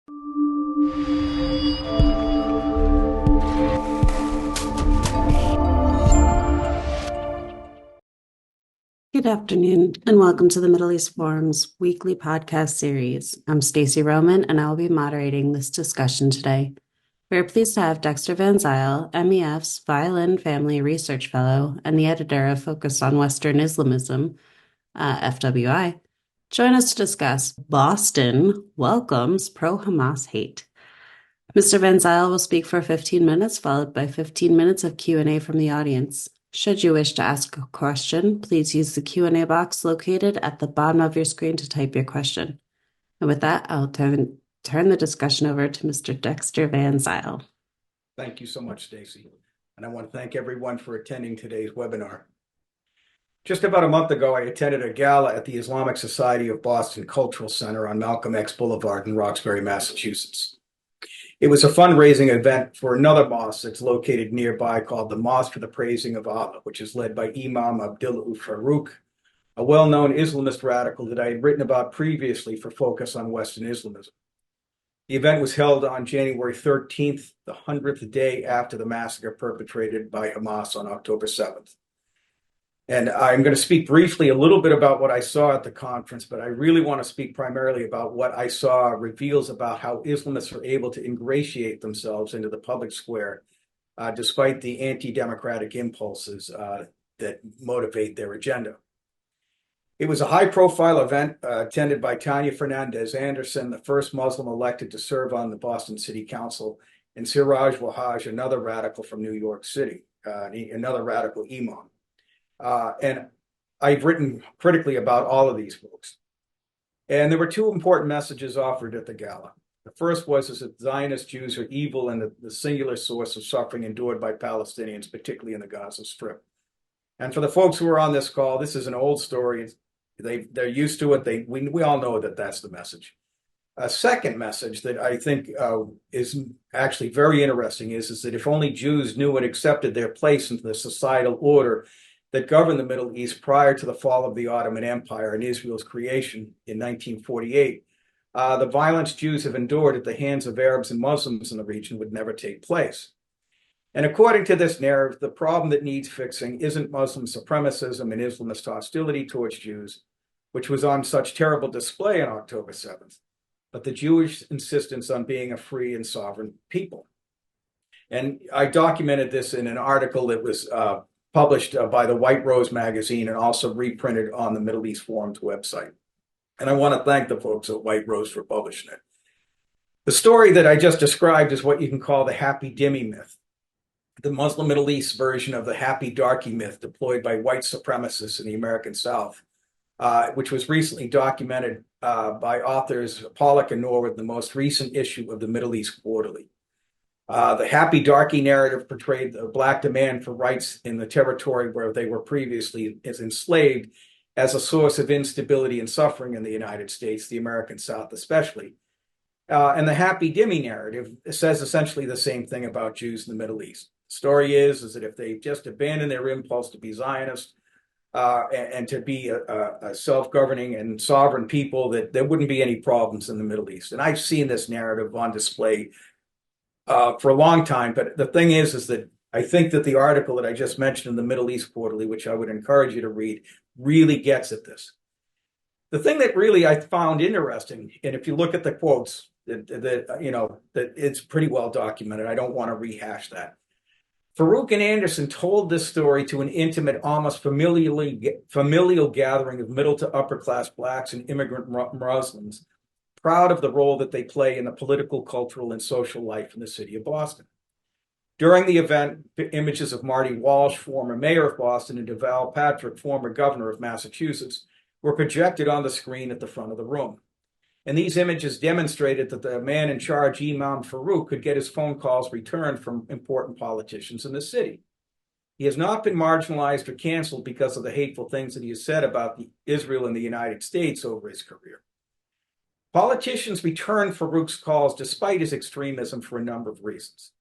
Good afternoon, and welcome to the Middle East Forum's weekly podcast series. I'm Stacey Roman, and I will be moderating this discussion today. We are pleased to have Dexter Van Zile, MEF's Violin Family Research Fellow and the editor of Focus on Western Islamism, FWI, join us to discuss Boston welcomes pro-Hamas hate. Mr. Van Zile will speak for 15 minutes, followed by 15 minutes of Q&A from the audience. Should you wish to ask a question, please use the Q&A box located at the bottom of your screen to type your question. And with that, I'll turn the discussion over to Mr. Dexter Van Zile. Thank you so much, Stacey. And I want to thank everyone for attending today's webinar. Just about a month ago, I attended a gala at the Islamic Society of Boston Cultural Center on Malcolm X Boulevard in Roxbury, Massachusetts. It was a fundraising event for another mosque that's located nearby called the Mosque for the Praising of Allah, which is led by Imam Abdullah Farouk, a well-known Islamist radical that I had written about previously for Focus on Western Islamism. The event was held on January 13th, the 100th day after the massacre perpetrated by Hamas on October 7th. And I'm going to speak briefly a little bit about what I saw at the conference, but I really want to speak primarily about what I saw reveals about how Islamists are able to ingratiate themselves into the public square, despite the anti-democratic impulses that motivate their agenda. It was a high-profile event attended by Tanya Fernandez Anderson, the first Muslim elected to serve on the Boston City Council, and Siraj Wahhaj, another radical from New York City, another radical imam. And I've written critically about all of these folks. And there were two important messages offered at the gala. The first was that Zionist Jews are evil and the singular source of suffering endured by Palestinians, particularly in the Gaza Strip. And for the folks who are on this call, this is an old story. They're used to it. We all know that that's the message. A second message that I think is actually very interesting is that if only Jews knew and accepted their place in the societal order that governed the Middle East prior to the fall of the Ottoman Empire and Israel's creation in 1948, the violence Jews have endured at the hands of Arabs and Muslims in the region would never take place. And according to this narrative, the problem that needs fixing isn't Muslim supremacism and Islamist hostility towards Jews, which was on such terrible display on October 7th, but the Jewish insistence on being a free and sovereign people. And I documented this in an article that was published by the White Rose magazine and also reprinted on the Middle East Forum's website. And I want to thank the folks at White Rose for publishing it. The story that I just described is what you can call the happy dhimmi myth, the Muslim Middle East version of the happy darky myth deployed by white supremacists in the American South, which was recently documented by authors Pollock and Norwood in the most recent issue of the Middle East Quarterly. The happy darky narrative portrayed the Black demand for rights in the territory where they were previously enslaved as a source of instability and suffering in the United States, the American South especially. And the happy dhimmi narrative says essentially the same thing about Jews in the Middle East. The story is that if they just abandon their impulse to be Zionist and to be a self-governing and sovereign people, that there wouldn't be any problems in the Middle East. And I've seen this narrative on display for a long time. But the thing is that I think that the article that I just mentioned in the Middle East Quarterly, which I would encourage you to read, really gets at this. The thing that really I found interesting, and if you look at the quotes, that it's pretty well documented. I don't want to rehash that. Farouk and Anderson told this story to an intimate, almost familial gathering of middle to upper class Blacks and immigrant Muslims, proud of the role that they play in the political, cultural, and social life in the city of Boston. During the event, images of Marty Walsh, former mayor of Boston, and Deval Patrick, former governor of Massachusetts, were projected on the screen at the front of the room. And these images demonstrated that the man in charge, Imam Farouk, could get his phone calls returned from important politicians in the city. He has not been marginalized or canceled because of the hateful things that he has said about Israel and the United States over his career. Politicians return Farouk's calls despite his extremism for a number of reasons.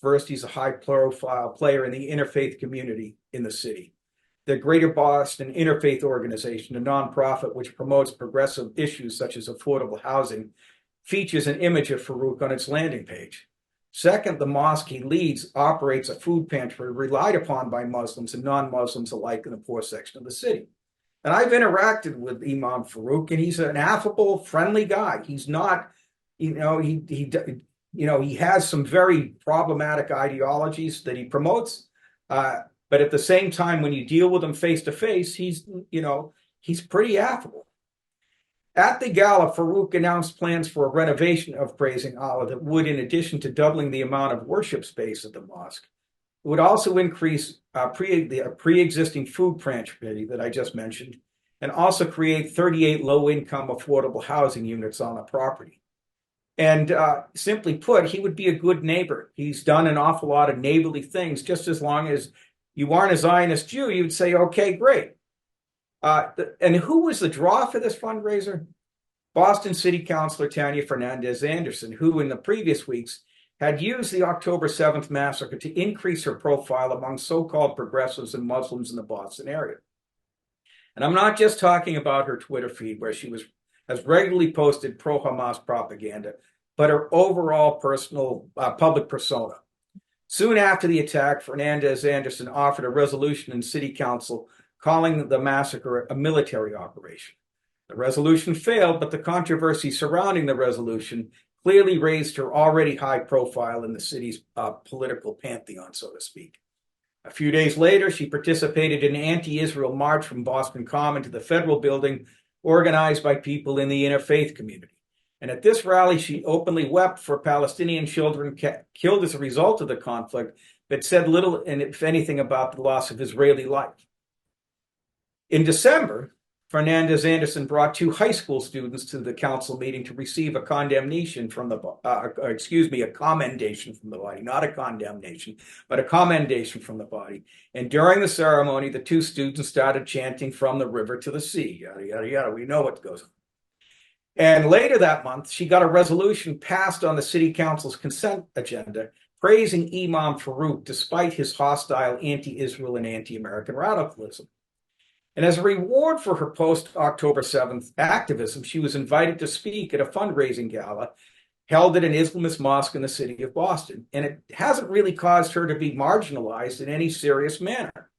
First, he's a high-profile player in the interfaith community in the city. The Greater Boston Interfaith Organization, a nonprofit which promotes progressive issues such as affordable housing, features an image of Farouk on its landing page. Second, the mosque he leads operates a food pantry relied upon by Muslims and non-Muslims alike in the poor section of the city. And I've interacted with Imam Farouk, and he's an affable, friendly guy. He's not, he has some very problematic ideologies that he promotes, but at the same time, when you deal with him face to face, he's pretty affable. At the gala, Farouk announced plans for a renovation of Praising Allah that would, in addition to doubling the amount of worship space at the mosque, would also increase the pre-existing food pantry that I just mentioned, and also create 38 low-income affordable housing units on the property. And simply put, he would be a good neighbor. He's done an awful lot of neighborly things. Just as long as you aren't a Zionist Jew, you'd say, okay, great. And who was the draw for this fundraiser? Boston City Councilor Tanya Fernandez Anderson, who in the previous weeks had used the October 7th massacre to increase her profile among so-called progressives and Muslims in the Boston area. And I'm not just talking about her Twitter feed, where she has regularly posted pro-Hamas propaganda, but her overall personal public persona. Soon after the attack, Fernandez Anderson offered a resolution in City Council calling the massacre a military operation. The resolution failed, but the controversy surrounding the resolution clearly raised her already high profile in the city's political pantheon, so to speak. A few days later, she participated in an anti-Israel march from Boston Common to the federal building, organized by people in the interfaith community. And at this rally, she openly wept for Palestinian children killed as a result of the conflict, but said little, and if anything, about the loss of Israeli life. In December, Fernandez Anderson brought 2 high school students to the council meeting to receive a commendation from the body, not a condemnation, but a commendation from the body. And during the ceremony, the 2 students started chanting "From the river to the sea," yada, yada, yada. We know what goes on. And later that month, she got a resolution passed on the city council's consent agenda praising Imam Farouk despite his hostile anti-Israel and anti-American radicalism. And as a reward for her post-October 7th activism, she was invited to speak at a fundraising gala held at an Islamist mosque in the city of Boston. And it hasn't really caused her to be marginalized in any serious manner.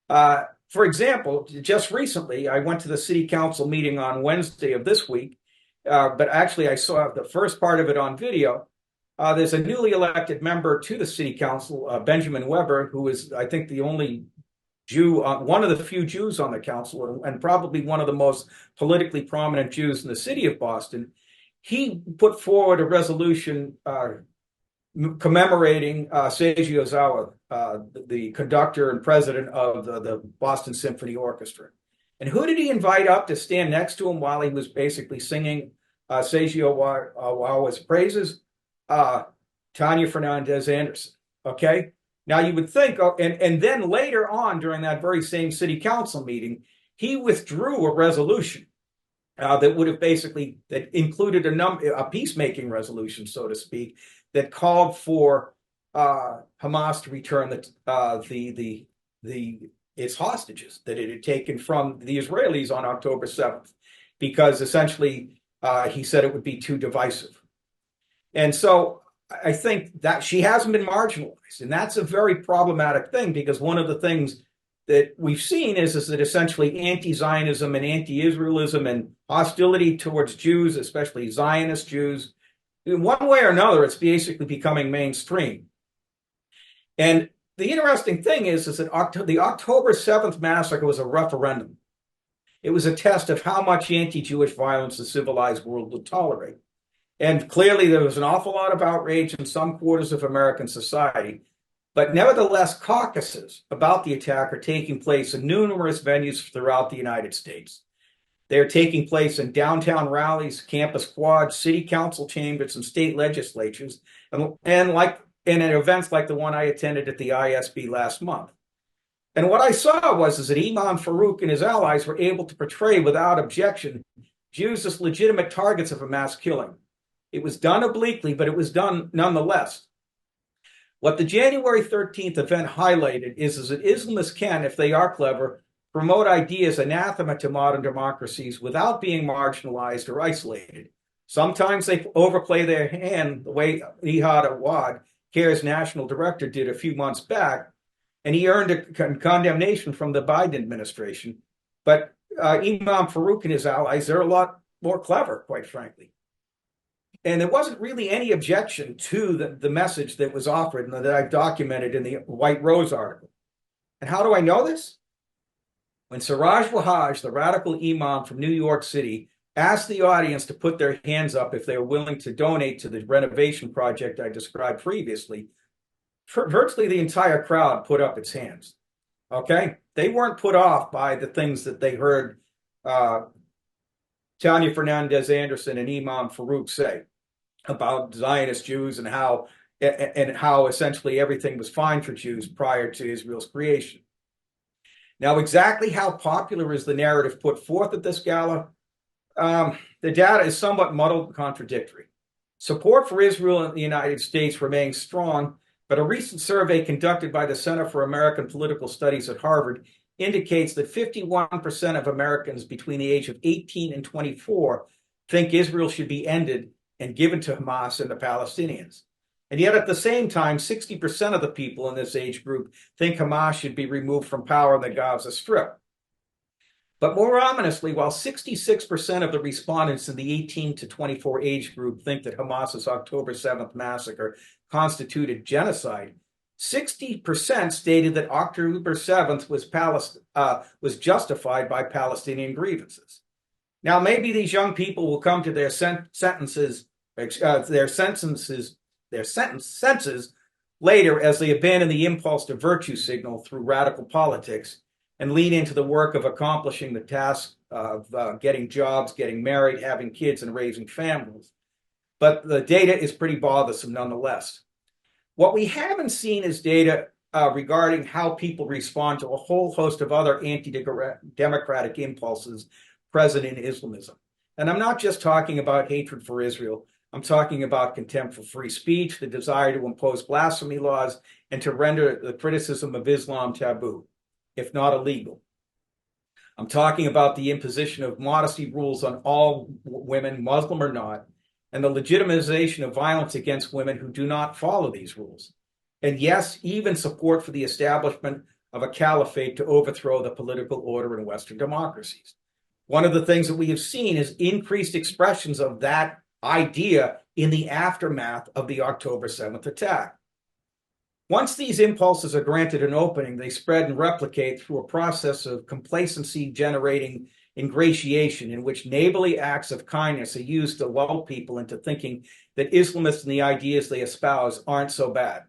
For example, just recently, I went to the city council meeting on Wednesday of this week, but actually I saw the first part of it on video. There's a newly elected member to the city council, Benjamin Weber, who is, I think, the only Jew, one of the few Jews on the council, and probably one of the most politically prominent Jews in the city of Boston. He put forward a resolution commemorating Seiji Ozawa, the conductor and president of the Boston Symphony Orchestra. And who did he invite up to stand next to him while he was basically singing Seiji Ozawa's praises? Tanya Fernandez Anderson. Okay. Now you would think, and then later on during that very same city council meeting, he withdrew a resolution that would have that included a peacemaking resolution, so to speak, that called for Hamas to return its hostages that it had taken from the Israelis on October 7th, because essentially he said it would be too divisive. And so I think that she hasn't been marginalized, and that's a very problematic thing, because one of the things that we've seen is that essentially anti-Zionism and anti-Israelism and hostility towards Jews, especially Zionist Jews, in one way or another, it's basically becoming mainstream. And the interesting thing is that the October 7th massacre was a referendum. It was a test of how much anti-Jewish violence the civilized world would tolerate. And clearly there was an awful lot of outrage in some quarters of American society. But nevertheless, caucuses about the attack are taking place in numerous venues throughout the United States. They're taking place in downtown rallies, campus quads, city council chambers, and state legislatures, and in events like the one I attended at the ISB last month. And what I saw was that Imam Farouk and his allies were able to portray without objection Jews as legitimate targets of a mass killing. It was done obliquely, but it was done nonetheless. What the January 13th event highlighted is that Islamists can, if they are clever, promote ideas anathema to modern democracies without being marginalized or isolated. Sometimes they overplay their hand the way Ihad Awad, CARE's national director, did a few months back, and he earned a condemnation from the Biden administration. But Imam Farouk and his allies, they're a lot more clever, quite frankly. And there wasn't really any objection to the message that was offered and that I've documented in the White Rose article. And how do I know this? When Siraj Wahhaj, the radical imam from New York City, asked the audience to put their hands up if they were willing to donate to the renovation project I described previously, virtually the entire crowd put up its hands. Okay? They weren't put off by the things that they heard Tanya Fernandez Anderson and Imam Farouk say about Zionist Jews and how essentially everything was fine for Jews prior to Israel's creation. Now, exactly how popular is the narrative put forth at this gala? The data is somewhat muddled and contradictory. Support for Israel in the United States remains strong, but a recent survey conducted by the Center for American Political Studies at Harvard indicates that 51% of Americans between the age of 18 and 24 think Israel should be ended and given to Hamas and the Palestinians. And yet at the same time, 60% of the people in this age group think Hamas should be removed from power in the Gaza Strip. But more ominously, while 66% of the respondents in the 18 to 24 age group think that Hamas's October 7th massacre constituted genocide, 60% stated that October 7th was justified by Palestinian grievances. Now, maybe these young people will come to their senses later as they abandon the impulse to virtue signal through radical politics and lean into the work of accomplishing the task of getting jobs, getting married, having kids, and raising families. But the data is pretty bothersome nonetheless. What we haven't seen is data regarding how people respond to a whole host of other anti-democratic impulses present in Islamism. And I'm not just talking about hatred for Israel. I'm talking about contempt for free speech, the desire to impose blasphemy laws, and to render the criticism of Islam taboo, if not illegal. I'm talking about the imposition of modesty rules on all women, Muslim or not, and the legitimization of violence against women who do not follow these rules. And yes, even support for the establishment of a caliphate to overthrow the political order in Western democracies. One of the things that we have seen is increased expressions of that idea in the aftermath of the October 7th attack. Once these impulses are granted an opening, they spread and replicate through a process of complacency generating ingratiation in which neighborly acts of kindness are used to lull people into thinking that Islamists and the ideas they espouse aren't so bad.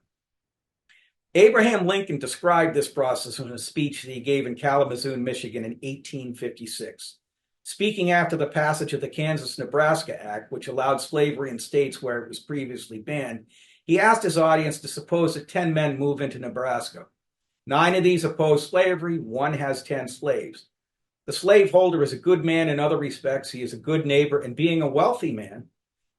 Abraham Lincoln described this process in a speech that he gave in Kalamazoo, Michigan in 1856. Speaking after the passage of the Kansas-Nebraska Act, which allowed slavery in states where it was previously banned, he asked his audience to suppose that 10 men move into Nebraska. 9 of these oppose slavery, 1 has 10 slaves. The slaveholder is a good man in other respects. He is a good neighbor, and being a wealthy man,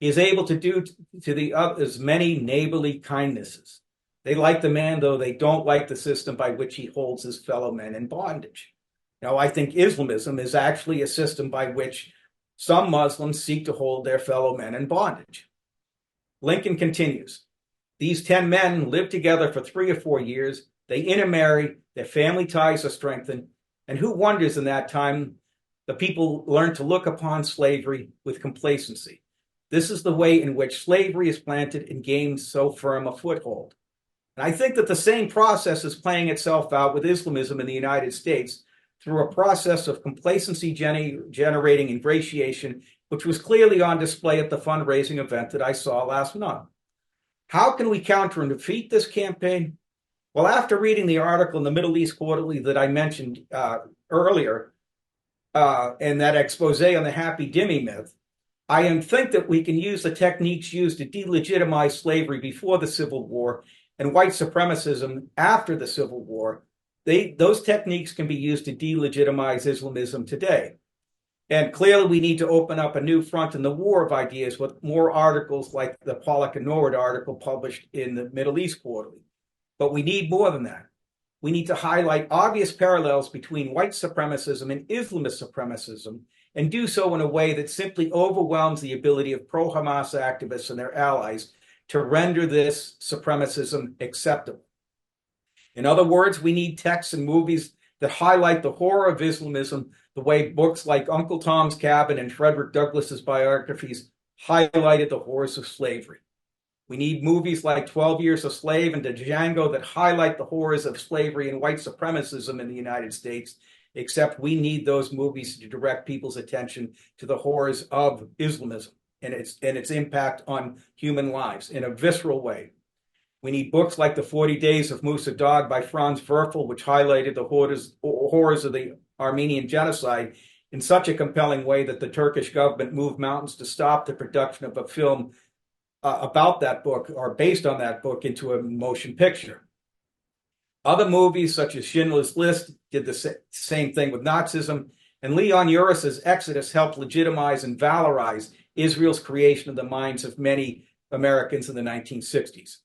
he is able to do to the others many neighborly kindnesses. They like the man, though they don't like the system by which he holds his fellow men in bondage. Now, I think Islamism is actually a system by which some Muslims seek to hold their fellow men in bondage. Lincoln continues, these 10 men live together for 3 or 4 years. They intermarry, their family ties are strengthened, and who wonders in that time the people learn to look upon slavery with complacency. This is the way in which slavery is planted and gains so firm a foothold. And I think that the same process is playing itself out with Islamism in the United States through a process of complacency generating ingratiation, which was clearly on display at the fundraising event that I saw last month. How can we counter and defeat this campaign? Well, after reading the article in the Middle East Quarterly that I mentioned earlier, and that expose on the happy dhimmi myth, I think that we can use the techniques used to delegitimize slavery before the Civil War and white supremacism after the Civil War. Those techniques can be used to delegitimize Islamism today. And clearly we need to open up a new front in the war of ideas with more articles like the Pollack and Norwood article published in the Middle East Quarterly. But we need more than that. We need to highlight obvious parallels between white supremacism and Islamist supremacism and do so in a way that simply overwhelms the ability of pro-Hamas activists and their allies to render this supremacism acceptable. In other words, we need texts and movies that highlight the horror of Islamism the way books like Uncle Tom's Cabin and Frederick Douglass's biographies highlighted the horrors of slavery. We need movies like 12 Years a Slave and Django that highlight the horrors of slavery and white supremacism in the United States, except we need those movies to direct people's attention to the horrors of Islamism and its impact on human lives in a visceral way. We need books like The 40 Days of Musa Dagh by Franz Werfel, which highlighted the horrors of the Armenian genocide in such a compelling way that the Turkish government moved mountains to stop the production of a film about that book or based on that book into a motion picture. Other movies such as Schindler's List did the same thing with Nazism, and Leon Uris's Exodus helped legitimize and valorize Israel's creation of the minds of many Americans in the 1960s.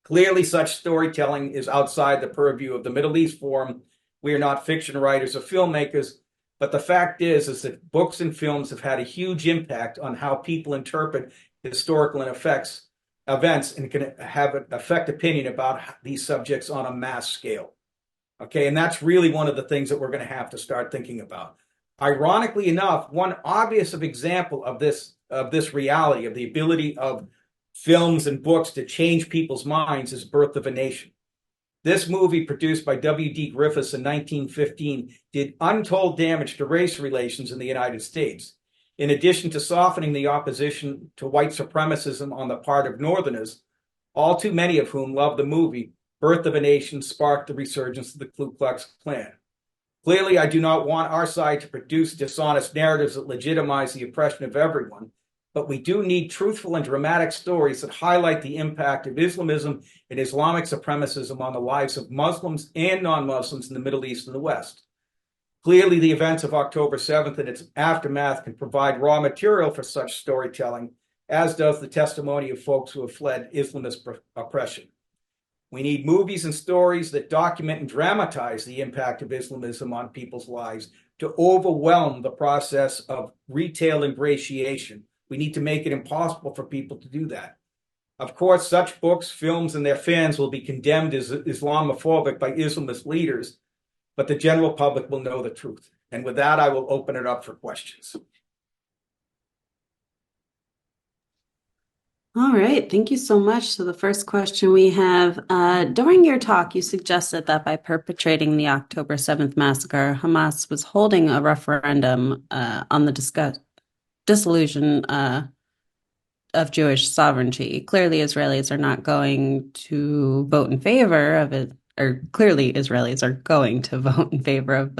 Clearly, such storytelling is outside the purview of the Middle East Forum. We are not fiction writers or filmmakers, but the fact is that books and films have had a huge impact on how people interpret historical events and can affect opinion about these subjects on a mass scale. Okay, and that's really one of the things that we're going to have to start thinking about. Ironically enough, one obvious example of this reality, of the ability of films and books to change people's minds, is Birth of a Nation. This movie, produced by W.D. Griffiths in 1915, did untold damage to race relations in the United States. In addition to softening the opposition to white supremacism on the part of Northerners, all too many of whom loved the movie, Birth of a Nation sparked the resurgence of the Ku Klux Klan. Clearly, I do not want our side to produce dishonest narratives that legitimize the oppression of everyone, but we do need truthful and dramatic stories that highlight the impact of Islamism and Islamic supremacism on the lives of Muslims and non-Muslims in the Middle East and the West. Clearly, the events of October 7th and its aftermath can provide raw material for such storytelling, as does the testimony of folks who have fled Islamist oppression. We need movies and stories that document and dramatize the impact of Islamism on people's lives to overwhelm the process of retail ingratiation. We need to make it impossible for people to do that. Of course, such books, films, and their fans will be condemned as Islamophobic by Islamist leaders, but the general public will know the truth. And with that, I will open it up for questions. All right, thank you so much. So the first question we have, during your talk, you suggested that by perpetrating the October 7th massacre, Hamas was holding a referendum on the dissolution of Jewish sovereignty. Clearly, Israelis are not going to vote in favor of it, or clearly Israelis are going to vote in favor of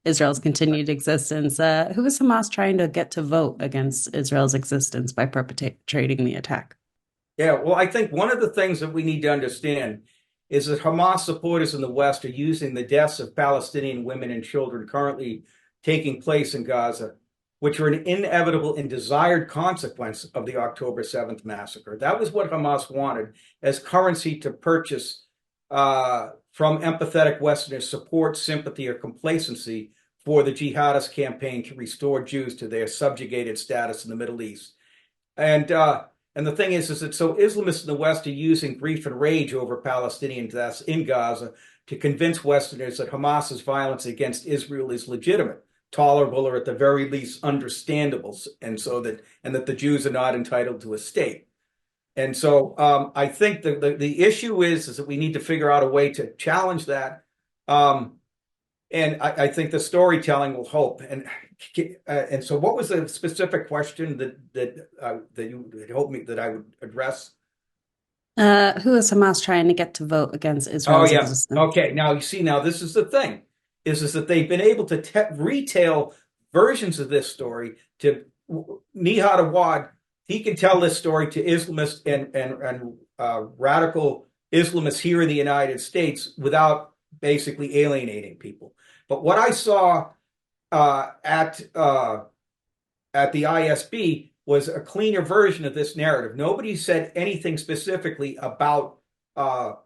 Israel's continued existence. Who is Hamas trying to get to vote against Israel's existence by perpetrating the attack? Yeah, well, I think one of the things that we need to understand is that Hamas supporters in the West are using the deaths of Palestinian women and children currently taking place in Gaza, which are an inevitable and desired consequence of the October 7th massacre. That was what Hamas wanted as currency to purchase from empathetic Westerners support, sympathy, or complacency for the jihadist campaign to restore Jews to their subjugated status in the Middle East. And the thing is that so Islamists in the West are using grief and rage over Palestinian deaths in Gaza to convince Westerners that Hamas's violence against Israel is legitimate, tolerable, or at the very least understandable, and that the Jews are not entitled to a state. And so I think the issue is that we need to figure out a way to challenge that. And I think the storytelling will help. And so, what was the specific question that you had hoped me that I would address? Who is Hamas trying to get to vote against Israel's existence? Okay. Now you see. Now this is the thing: is that they've been able to retail versions of this story to Nihad Awad. He can tell this story to Islamists and radical Islamists here in the United States without basically alienating people. But what I saw at the ISB was a cleaner version of this narrative. Nobody said anything specifically about the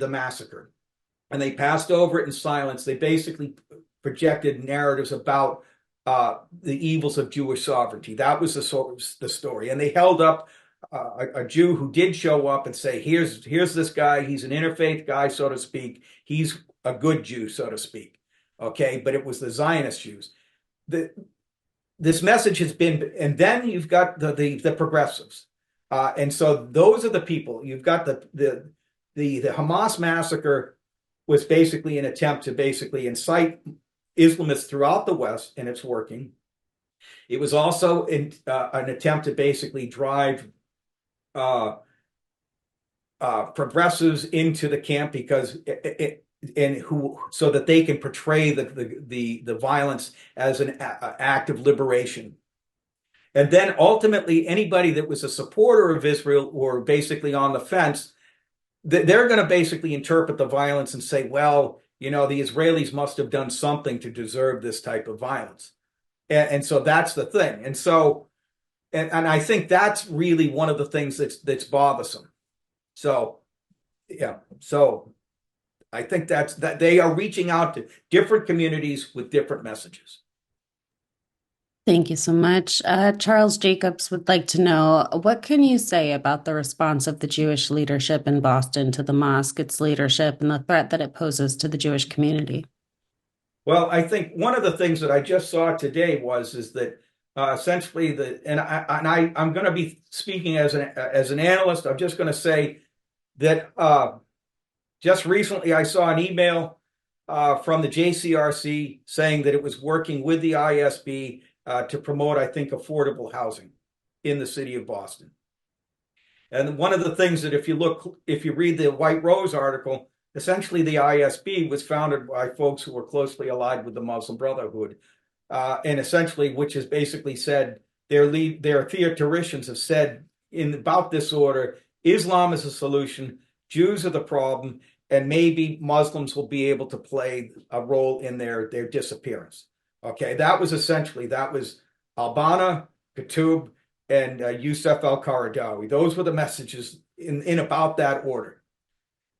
massacre, and they passed over it in silence. They basically projected narratives about the evils of Jewish sovereignty. That was the story. And they held up a Jew who did show up and say, here's this guy. He's an interfaith guy, so to speak. He's a good Jew, so to speak. Okay, but it was the Zionist Jews. This message has been, and then you've got the progressives. And so those are the people. You've got the Hamas massacre was basically an attempt to basically incite Islamists throughout the West, and it's working. It was also an attempt to basically drive progressives into the camp because so that they can portray the violence as an act of liberation. And then ultimately, anybody that was a supporter of Israel or basically on the fence, they're going to basically interpret the violence and say, well, the Israelis must have done something to deserve this type of violence. And so that's the thing. And so, and I think that's really one of the things that's bothersome. So, yeah. So I think that they are reaching out to different communities with different messages. Thank you so much. Charles Jacobs would like to know, what can you say about the response of the Jewish leadership in Boston to the mosque, its leadership, and the threat that it poses to the Jewish community? Well, I think one of the things that I just saw today is that essentially I'm going to be speaking as an analyst. I'm just going to say that just recently I saw an email from the JCRC saying that it was working with the ISB to promote, I think, affordable housing in the city of Boston. And one of the things that if you read the White Rose article, essentially the ISB was founded by folks who were closely allied with the Muslim Brotherhood. And essentially, which has basically said, their theoreticians have said about this order, Islam is a solution, Jews are the problem, and maybe Muslims will be able to play a role in their disappearance. Okay, that was Al-Banna, Qutb, and Youssef al-Qaradawi. Those were the messages in about that order.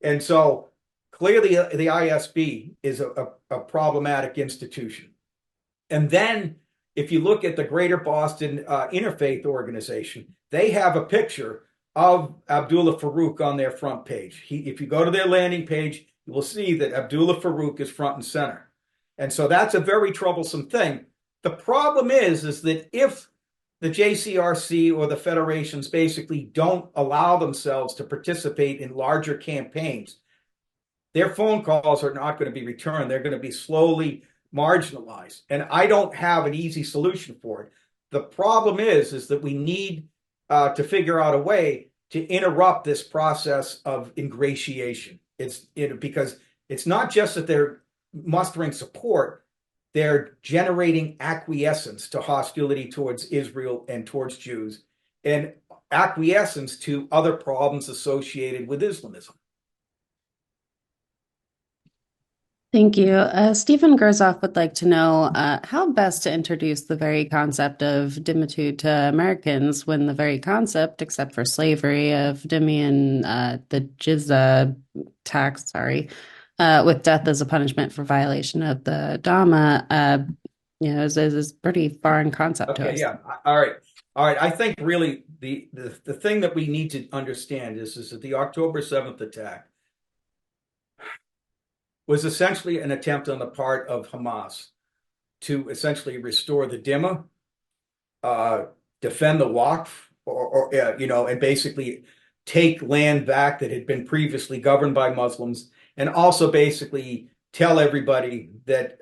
And so clearly the ISB is a problematic institution. And then if you look at the Greater Boston Interfaith Organization, they have a picture of Abdullah Farouk on their front page. If you go to their landing page, you will see that Abdullah Farouk is front and center. And so that's a very troublesome thing. The problem is that if the JCRC or the federations basically don't allow themselves to participate in larger campaigns, their phone calls are not going to be returned. They're going to be slowly marginalized. And I don't have an easy solution for it. The problem is that we need to figure out a way to interrupt this process of ingratiation. Because it's not just that they're mustering support, they're generating acquiescence to hostility towards Israel and towards Jews, and acquiescence to other problems associated with Islamism. Thank you. Stephen Gerzoff would like to know how best to introduce the very concept of dimitude to Americans when the very concept, except for slavery, of dhimmi and the jizya tax, with death as a punishment for violation of the Dhamma, is pretty foreign concept to us. Yeah. All right. I think really the thing that we need to understand is that the October 7th attack was essentially an attempt on the part of Hamas to essentially restore the Dhimma, defend the Waqf, and basically take land back that had been previously governed by Muslims, and also basically tell everybody that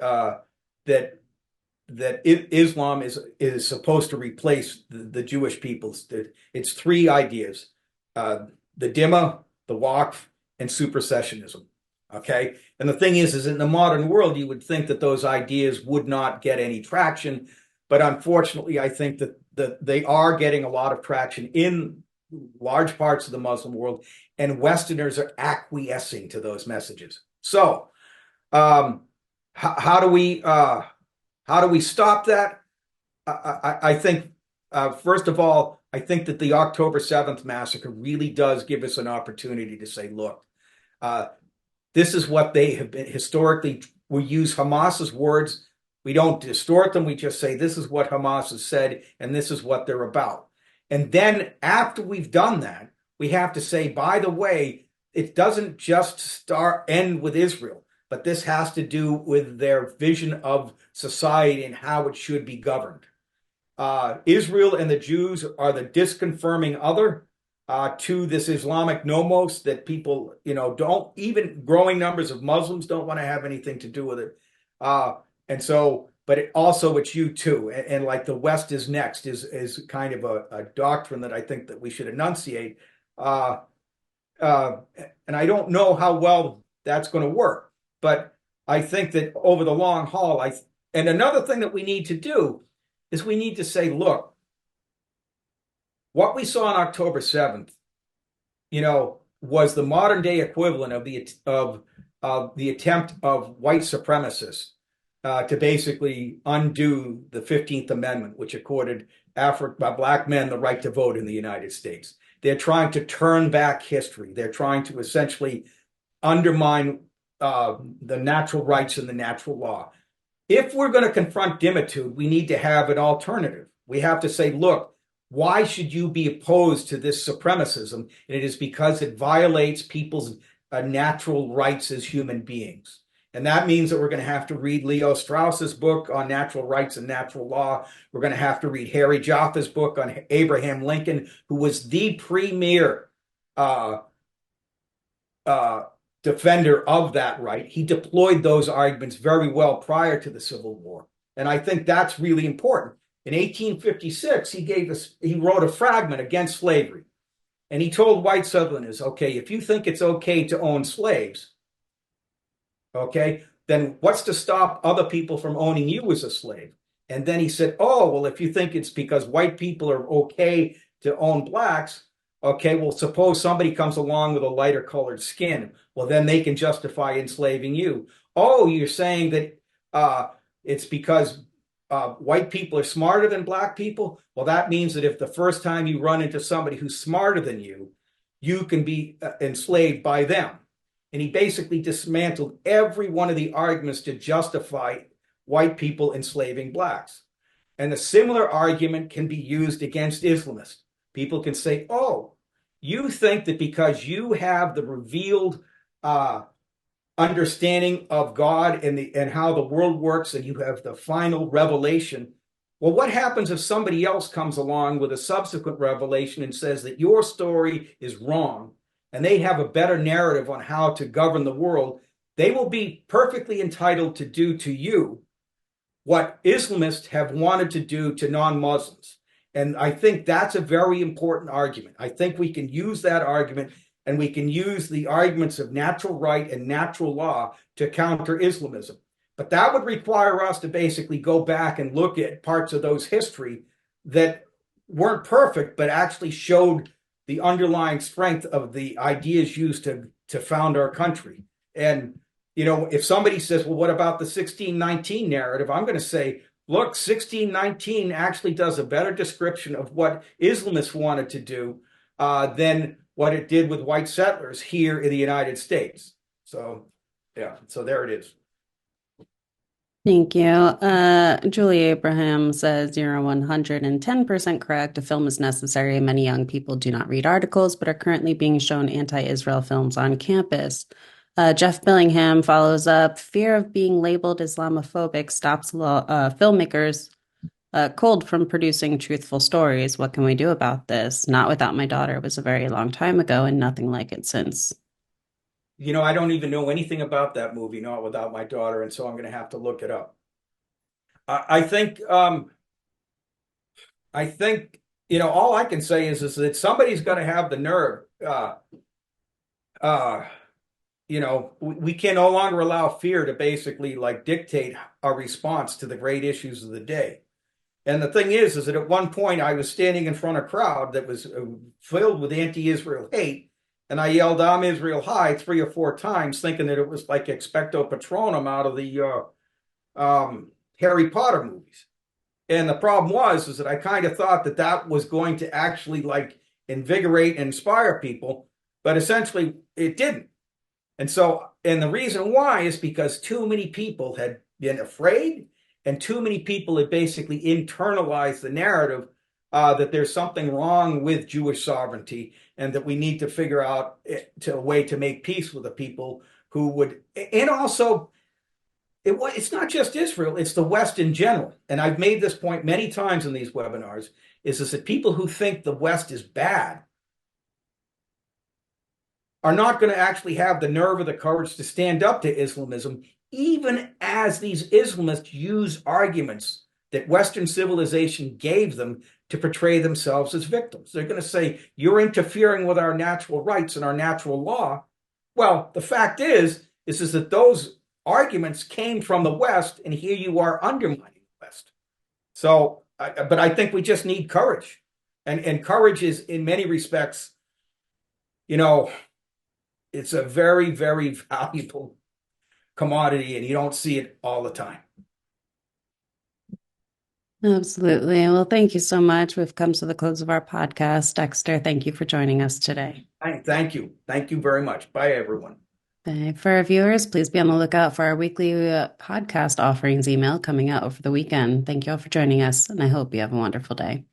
Islam is supposed to replace the Jewish peoples. It's three ideas: the Dhimma, the Waqf, and supersessionism. Okay, and the thing is in the modern world, you would think that those ideas would not get any traction, but unfortunately, I think that they are getting a lot of traction in large parts of the Muslim world, and Westerners are acquiescing to those messages. So, how do we stop that? I think first of all, I think that the October 7th massacre really does give us an opportunity to say, look, this is what they have been historically we use Hamas's words. We don't distort them. We just say, this is what Hamas has said, and this is what they're about. And then after we've done that, we have to say, by the way, it doesn't just end with Israel, but this has to do with their vision of society and how it should be governed. Israel and the Jews are the disconfirming other to this Islamic nomos that people, don't, even growing numbers of Muslims don't want to have anything to do with it. And so, but it's you too. And like the West is next is kind of a doctrine that I think that we should enunciate. And I don't know how well that's going to work, but I think that over the long haul, and another thing that we need to do is we need to say, look, what we saw on October 7th, was the modern day equivalent of the attempt of white supremacists to basically undo the 15th Amendment, which accorded Black men the right to vote in the United States. They're trying to turn back history. They're trying to essentially undermine the natural rights and the natural law. If we're going to confront dimitude, we need to have an alternative. We have to say, look, why should you be opposed to this supremacism? And it is because it violates people's natural rights as human beings. And that means that we're going to have to read Leo Strauss's book on natural rights and natural law. We're going to have to read Harry Jaffe's book on Abraham Lincoln, who was the premier defender of that right. He deployed those arguments very well prior to the Civil War. And I think that's really important. In 1856, he wrote a fragment against slavery. And he told white Southerners, okay, if you think it's okay to own slaves, okay, then what's to stop other people from owning you as a slave? And then he said, oh, well, if you think it's because white people are okay to own blacks, okay, well, suppose somebody comes along with a lighter colored skin. Well, then they can justify enslaving you. Oh, you're saying that it's because white people are smarter than black people? Well, that means that if the first time you run into somebody who's smarter than you can be enslaved by them. And he basically dismantled every one of the arguments to justify white people enslaving blacks. And a similar argument can be used against Islamists. People can say, oh, you think that because you have the revealed understanding of God and how the world works, and you have the final revelation. Well, what happens if somebody else comes along with a subsequent revelation and says that your story is wrong, and they have a better narrative on how to govern the world? They will be perfectly entitled to do to you what Islamists have wanted to do to non-Muslims. And I think that's a very important argument. I think we can use that argument, and we can use the arguments of natural right and natural law to counter Islamism. But that would require us to basically go back and look at parts of those history that weren't perfect, but actually showed the underlying strength of the ideas used to found our country. And, if somebody says, well, what about the 1619 narrative? I'm going to say, look, 1619 actually does a better description of what Islamists wanted to do than what it did with white settlers here in the United States. So, yeah, so there it is. Thank you. Julie Abraham says you're 110% correct. A film is necessary. Many young people do not read articles, but are currently being shown anti-Israel films on campus. Jeff Billingham follows up. Fear of being labeled Islamophobic stops filmmakers cold from producing truthful stories. What can we do about this? Not Without My Daughter was a very long time ago, and nothing like it since. I don't even know anything about that movie, Not Without My Daughter, and so I'm going to have to look it up. I think all I can say is that somebody's going to have the nerve. We can no longer allow fear to basically dictate our response to the great issues of the day. And the thing is that at one point I was standing in front of a crowd that was filled with anti-Israel hate, and I yelled, "I'm Israel high," 3 or 4 times, thinking that it was like Expecto Patronum out of the Harry Potter movies. And the problem was that I kind of thought that was going to actually invigorate and inspire people, but essentially it didn't. And the reason why is because too many people had been afraid, and too many people had basically internalized the narrative that there's something wrong with Jewish sovereignty, and that we need to figure out a way to make peace with the people who would, and also it's not just Israel, it's the West in general. And I've made this point many times in these webinars, is that people who think the West is bad are not going to actually have the nerve or the courage to stand up to Islamism, even as these Islamists use arguments that Western civilization gave them to portray themselves as victims. They're going to say, you're interfering with our natural rights and our natural law. Well, the fact is that those arguments came from the West, and here you are undermining the West. So, but I think we just need courage. And courage is, in many respects, you know, it's a very, very valuable commodity, and you don't see it all the time. Absolutely. Well, thank you so much. We've come to the close of our podcast. Dexter, thank you for joining us today. Thank you. Thank you very much. Bye, everyone. For our viewers, please be on the lookout for our weekly podcast offerings email coming out over the weekend. Thank you all for joining us, and I hope you have a wonderful day.